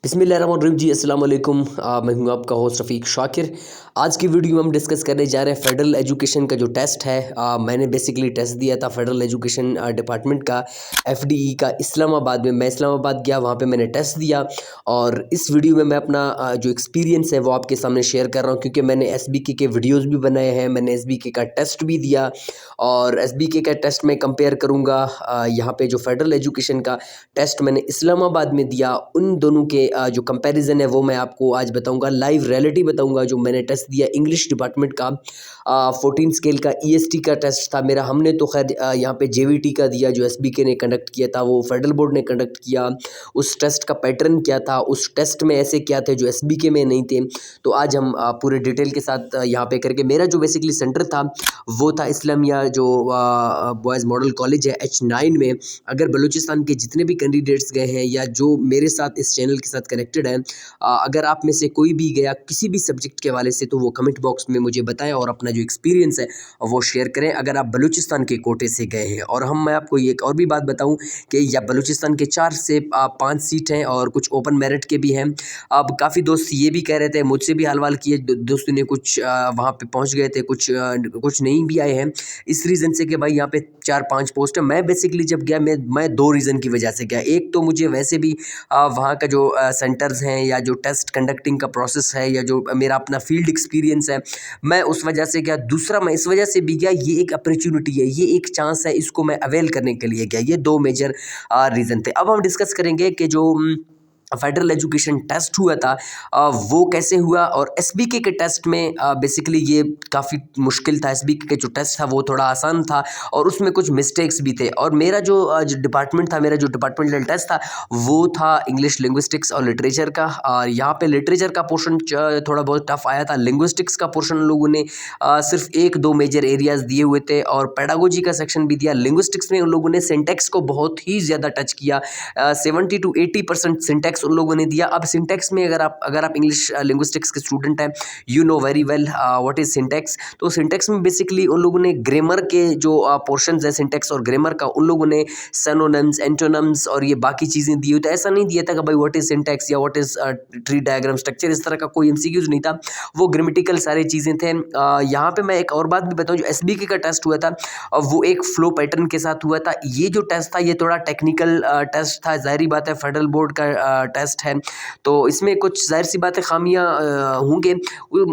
बिस्मिल्लाहिर्रहमानिर्रहीम जी, अस्सलाम वालेकुम। मैं हूं आपका होस्ट रफ़ीक शाकिर। आज की वीडियो में हम डिस्कस करने जा रहे हैं फ़ेडरल एजुकेशन का जो टेस्ट है। मैंने बेसिकली टेस्ट दिया था फ़ेडरल एजुकेशन डिपार्टमेंट का, एफडीई का, इस्लामाबाद में। मैं इस्लामाबाद गया, वहाँ पे मैंने टेस्ट दिया और इस वीडियो में मैं अपना जो एक्सपीरियंस है वो आपके सामने शेयर कर रहा हूँ, क्योंकि मैंने एसबीके के वीडियोज़ भी बनाए हैं, मैंने एसबीके का टेस्ट भी दिया और एसबीके का टेस्ट में कंपेयर करूँगा यहाँ पे जो फ़ेडरल एजुकेशन का टेस्ट मैंने इस्लामाबाद में दिया, उन दोनों के जो कंपैरिजन है वो मैं आपको आज बताऊंगा। लाइव रियलिटी बताऊंगा जो मैंने टेस्ट दिया इंग्लिश डिपार्टमेंट का। 14 स्केल का ईएसटी का टेस्ट था मेरा। हमने तो खैर यहाँ पे जेवीटी का दिया, जो एसबीके ने कंडक्ट किया था, वो फेडरल बोर्ड ने कंडक्ट किया। उस टेस्ट का पैटर्न क्या था, उस टेस्ट में ऐसे क्या थे जो एसबीके में नहीं थे, तो आज हम पूरे डिटेल के साथ यहाँ पे करके। मेरा जो बेसिकली सेंटर था वो था इस्लामिया जो बॉयज़ मॉडल कॉलेज है H9 में। अगर बलूचिस्तान के जितने भी कैंडिडेट्स गए हैं या जो मेरे साथ इस चैनल के साथ कनेक्टेड हैं, अगर आप में से कोई भी गया किसी भी सब्जेक्ट के हवाले से, तो वो कमेंट बॉक्स में मुझे बताएं और अपना जो एक्सपीरियंस है वो शेयर करें अगर आप बलूचिस्तान के कोटे से गए हैं। और मैं आपको एक और भी बात बताऊं कि या बलूचिस्तान के 4 से 5 सीट हैं और कुछ ओपन मेरिट के भी हैं। अब काफ़ी दोस्त ये भी कह रहे थे, मुझसे भी हाल किए दोस्तों ने, कुछ वहाँ पे पहुँच गए थे, कुछ नहीं भी आए हैं, इस रीज़न से कि भाई यहाँ पे 4-5 पोस्ट है। मैं बेसिकली जब गया, मैं 2 रीज़न की वजह से गया। एक तो मुझे वैसे भी वहाँ का जो सेंटर्स हैं या जो टेस्ट कंडक्टिंग का प्रोसेस है या जो मेरा अपना फील्ड एक्सपीरियंस है, मैं उस वजह से गया। दूसरा, मैं इस वजह से भी गया, ये एक अपॉर्चुनिटी है, ये एक चांस है, इसको मैं अवेल करने के लिए गया। ये 2 मेजर रीज़न थे। अब हम डिस्कस करेंगे कि जो फेडरल एजुकेशन टेस्ट हुआ था वो कैसे हुआ। और एसबीके के टेस्ट में बेसिकली ये काफ़ी मुश्किल था। एसबीके का जो टेस्ट था वो थोड़ा आसान था और उसमें कुछ मिस्टेक्स भी थे। और मेरा जो डिपार्टमेंट था, मेरा जो डिपार्टमेंटल टेस्ट था वो था इंग्लिश लिंग्विस्टिक्स और लिटरेचर का। और यहाँ पे लिटरेचर का पोर्शन थोड़ा बहुत टफ आया था। लिंग्विस्टिक्स का पोर्शन लोगों ने सिर्फ 1-2 मेजर एरियाज़ दिए हुए थे और पेडागोजी का सेक्शन भी दिया। लिंग्विस्टिक्स में उन लोगों ने सिंटैक्स को बहुत ही ज़्यादा टच किया। 70 to 80% सिंटैक्स उन लोगों ने दिया। अब सिंटैक्स में अगर आप इंग्लिश लिंग्विस्टिक्स के स्टूडेंट हैं, you know very well what is syntax. तो सिंटैक्स में बेसिकली उन लोगों ने ग्रामर के जो पोर्शंस हैं सिंटैक्स और ग्रामर का, उन लोगों ने सिनोनिम्स, एंटोनिम्स और ये बाकी चीज़ें दी हुई। तो ऐसा नहीं दिया था कि भाई व्हाट इज़ सिंटैक्स या what is tree diagram structure, इस तरह का कोई एमसीक्यूज नहीं था। वो ग्रामेटिकल सारी चीज़ें थे। यहाँ पे मैं एक और बात भी बताऊँ, जो एसबीके का टेस्ट हुआ था वो एक फ्लो पैटर्न के साथ हुआ था। ये जो टेस्ट था ये थोड़ा टेक्निकल टेस्ट था। ज़ाहिर बात है फेडरल बोर्ड का टेस्ट है, तो इसमें कुछ ज़ाहिर सी बात है खामियां होंगे।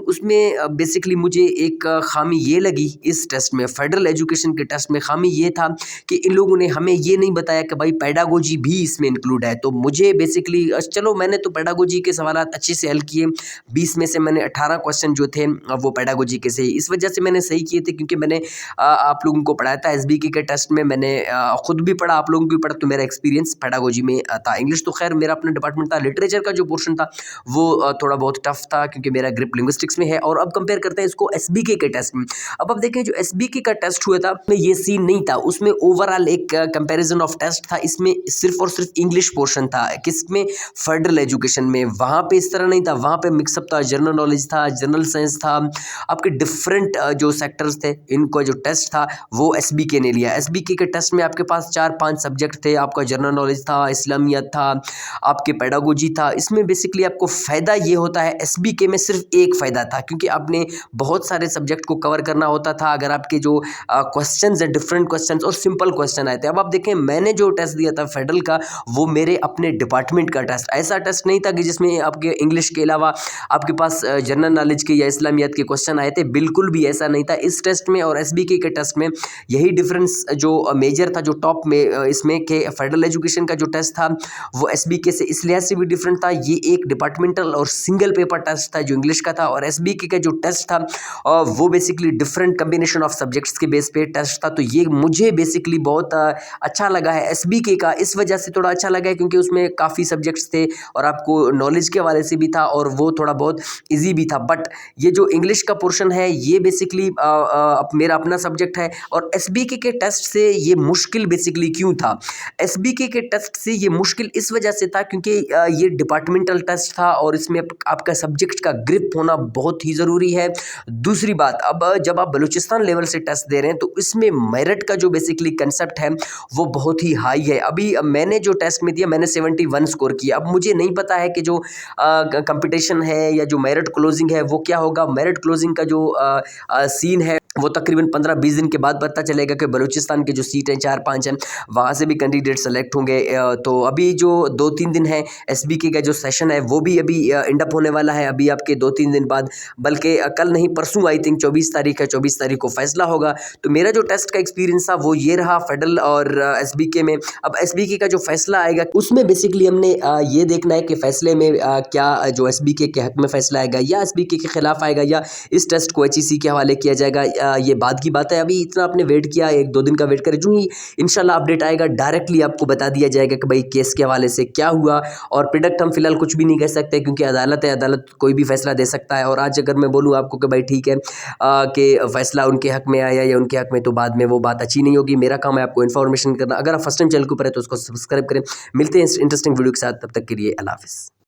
उसमें बेसिकली मुझे एक खामी ये लगी इस टेस्ट में, फेडरल एजुकेशन के टेस्ट में खामी ये था कि इन लोगों ने हमें ये नहीं बताया कि भाई पेडागोजी भी इसमें इंक्लूड है। तो मुझे बेसिकली चलो, मैंने तो पेडागोजी के सवालात अच्छे से हल किए। 20 में से मैंने 18 क्वेश्चन जो थे वो पेडागोजी के सही, इस वजह से मैंने सही किए थे क्योंकि मैंने आप लोगों को पढ़ाया था। एसबीके के टेस्ट में मैंने खुद भी पढ़ा, आप लोगों को भी पढ़ा, तो मेरा एक्सपीरियंस पेडागोजी में था। इंग्लिश तो खैर मेरा अपना डिपार्टमेंट था। लिटरेचर का जो पोर्शन था वो थोड़ा बहुत टफ था क्योंकि मेरा ग्रिप लिंग्विस्टिक्स में है। और अब कंपेयर करते हैं इसको एसबीके के टेस्ट में। अब देखें, जो एसबीके का टेस्ट हुआ था में ये सीन नहीं था, उसमें ओवरऑल एक कंपैरिजन ऑफ टेस्ट था। इसमें सिर्फ और सिर्फ इंग्लिश पोर्शन था। किसमें? फेडरल एजुकेशन में। वहाँ पे इस तरह नहीं था, वहाँ पे मिक्सअप था, जनरल नॉलेज था, जनरल साइंस था, आपके डिफरेंट जो सेक्टर्स थे। इनका जो टेस्ट था वो एसबीके ने लिया। एसबीके के टेस्ट में आपके पास 4-5 सब्जेक्ट थे। आपका जनरल नॉलेज था, इस्लामियत था, आपके पेडागोजी था। इसमें बेसिकली आपको फ़ायदा ये होता है, एसबीके में सिर्फ एक फ़ायदा था क्योंकि आपने बहुत सारे सब्जेक्ट को कवर करना होता था। अगर आपके जो क्वेश्चंस हैं, डिफरेंट क्वेश्चंस और सिंपल क्वेश्चन आए थे। अब आप देखें, मैंने जो टेस्ट दिया था फेडरल का, वो मेरे अपने डिपार्टमेंट का टेस्ट, ऐसा टेस्ट नहीं था कि जिसमें आपके इंग्लिश के अलावा आपके पास जनरल नॉलेज के या इस्लामियत के क्वेश्चन आए थे। बिल्कुल भी ऐसा नहीं था इस टेस्ट में और एसबीके के टेस्ट में। यही डिफरेंस जो मेजर था, जो टॉप में इसमें के फेडरल एजुकेशन का जो टेस्ट था वो एसबीके से इस लिहाज से भी डिफरेंट था। ये एक डिपार्टमेंटल और सिंगल पेपर टेस्ट था जो इंग्लिश का था। और एसबीके का जो टेस्ट था वो basically different combination of subjects के बेस पे टेस्ट था। तो ये मुझे बेसिकली बहुत अच्छा लगा है एसबीके का। इस वजह से थोड़ा अच्छा लगा है क्योंकि उसमें काफ़ी सब्जेक्ट्स थे और आपको नॉलेज के हवाले से भी था और वो थोड़ा बहुत ईजी भी था। बट ये जो इंग्लिश का पोर्शन है ये बेसिकली मेरा अपना सब्जेक्ट है। और एसबीके के टेस्ट से ये मुश्किल बेसिकली क्यों था? एसबीके के टेस्ट से ये मुश्किल इस वजह से था क्योंकि ये डिपार्टमेंटल टेस्ट था और इसमें आपका सब्जेक्ट का ग्रिप होना बहुत ही ज़रूरी है। दूसरी बात, अब जब आप बलूचिस्तान लेवल से टेस्ट दे रहे हैं तो इसमें मेरिट का जो बेसिकली कंसेप्ट है वो बहुत ही हाई है। अभी मैंने जो टेस्ट में दिया मैंने 71 स्कोर किया। अब मुझे नहीं पता है कि जो कंपटीशन है या जो मेरिट क्लोजिंग है वो क्या होगा। मेरिट क्लोजिंग का जो सीन है वो तकरीबन 15-20 दिन के बाद पता चलेगा कि बलूचिस्तान की जो सीट हैं 4-5 हैं वहाँ से भी कैंडिडेट सेलेक्ट होंगे। तो अभी जो 2-3 दिन है एसबीके का जो सेशन है वो भी अभी एंड अप होने वाला है अभी आपके 2-3 दिन बाद, बल्कि कल नहीं परसों आई थिंक 24 तारीख है, 24 तारीख को फैसला होगा। तो मेरा जो टेस्ट का एक्सपीरियंस था वो ये रहा फेडरल और एसबीके में। अब एसबीके का जो फैसला आएगा उसमें बेसिकली हमने ये देखना है कि फैसले में क्या जो एसबीके के हक में फैसला आएगा या एसबीके के खिलाफ आएगा या इस टेस्ट को एचईसी के हवाले किया जाएगा। ये बाद की बात है। अभी इतना आपने वेट किया, 1-2 दिन का वेट करें, जो ही इंशाल्लाह अपडेट आएगा डायरेक्टली आपको बता दिया जाएगा कि भाई केस के हवाले से क्या हुआ। और प्रिडिक्ट हम फिलहाल कुछ भी नहीं कह सकते क्योंकि अदालत है, अदालत कोई भी फैसला दे सकता है। और आज अगर मैं बोलूँ आपको कि भाई ठीक है कि फैसला उनके हक में आया या उनके हक में, तो बाद में वो बात अच्छी नहीं होगी। मेरा काम है आपको इन्फॉर्मेशन करना। अगर आप फर्स्ट टाइम चैनल के ऊपर है तो उसको सब्सक्राइब करें। मिलते हैं इंटरेस्टिंग वीडियो के साथ, तब तक के लिए अल्लाह हाफिज़।